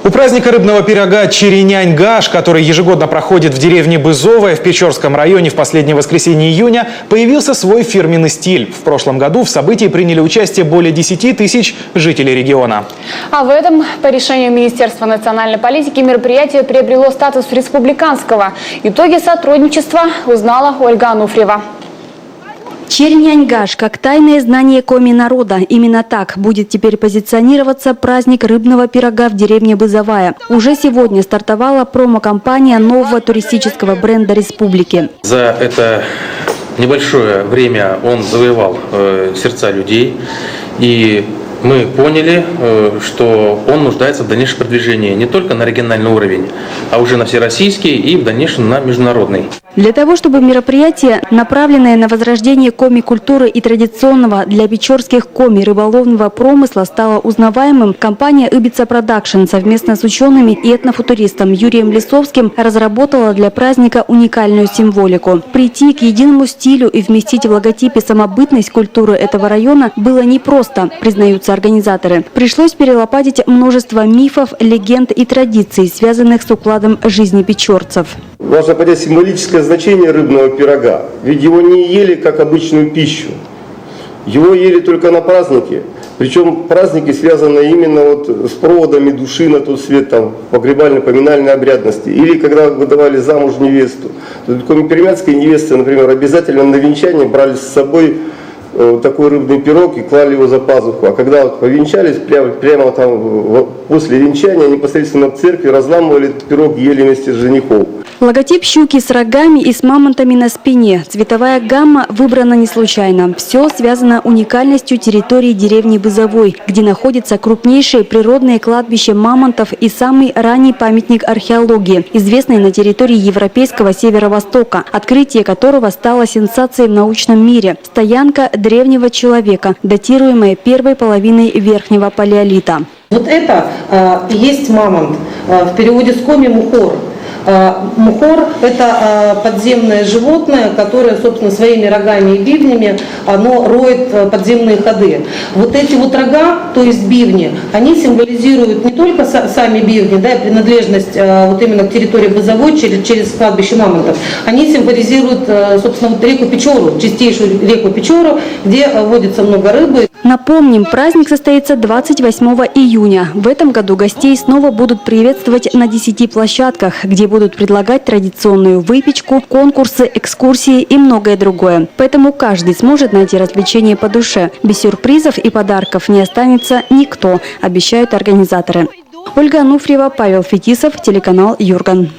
У праздника рыбного пирога Черенянь-Гаш, который ежегодно проходит в деревне Бызовая в Печорском районе в последнее воскресенье июня, появился свой фирменный стиль. В прошлом году в событии приняли участие более 10 тысяч жителей региона. А в этом, по решению Министерства национальной политики, мероприятие приобрело статус республиканского. Итоги сотрудничества узнала Ольга Ануфриева. Черенянь-Гаш как тайное знание коми народа. Именно так будет теперь позиционироваться праздник рыбного пирога в деревне Бызовая. Уже сегодня стартовала промо-компания нового туристического бренда республики. За это небольшое время он завоевал сердца людей, и мы поняли, что он нуждается в дальнейшем продвижении не только на региональный уровень, а уже на всероссийский и в дальнейшем на международный. Для того, чтобы мероприятие, направленное на возрождение коми-культуры и традиционного для печорских коми рыболовного промысла, стало узнаваемым, компания «Ибица Продакшн» совместно с учеными и этнофутуристом Юрием Лисовским разработала для праздника уникальную символику. Прийти к единому стилю и вместить в логотипе самобытность культуры этого района было непросто, признаются организаторы. Пришлось перелопатить множество мифов, легенд и традиций, связанных с укладом жизни печорцев. Важно понять символическое значение рыбного пирога. Ведь его не ели как обычную пищу. Его ели только на праздники. Причем праздники связаны именно с проводами души на тот свет, там, погребально-поминальной обрядности. Или когда выдавали замуж невесту. Коми-пермяцкие невесты, например, обязательно на венчание брали с собой такой рыбный пирог и клали его за пазуху. А когда повенчались, прямо там после венчания непосредственно в церкви разламывали этот пирог, ели вместе с женихом. Логотип щуки с рогами и с мамонтами на спине. Цветовая гамма выбрана не случайно. Все связано уникальностью территории деревни Бызовой, где находится крупнейшее природное кладбище мамонтов и самый ранний памятник археологии, известный на территории европейского северо-востока, открытие которого стало сенсацией в научном мире. Стоянка древнего человека, датируемая первой половиной верхнего палеолита. Вот это есть мамонт, в переводе с коми мухор. Мухор – это подземное животное, которое, собственно, своими рогами и бивнями оно роет подземные ходы. Вот эти вот рога, то есть бивни, они символизируют не только сами бивни, да, и принадлежность вот именно к территории Бызовой через кладбище мамонтов, они символизируют, собственно, вот реку Печору, чистейшую реку Печору, где водится много рыбы. Напомним, праздник состоится 28 июня. В этом году гостей снова будут приветствовать на 10 площадках, где будут предлагать традиционную выпечку, конкурсы, экскурсии и многое другое. Поэтому каждый сможет найти развлечение по душе. Без сюрпризов и подарков не останется никто, обещают организаторы. Ольга Ануфриева, Павел Фетисов, телеканал Юрган.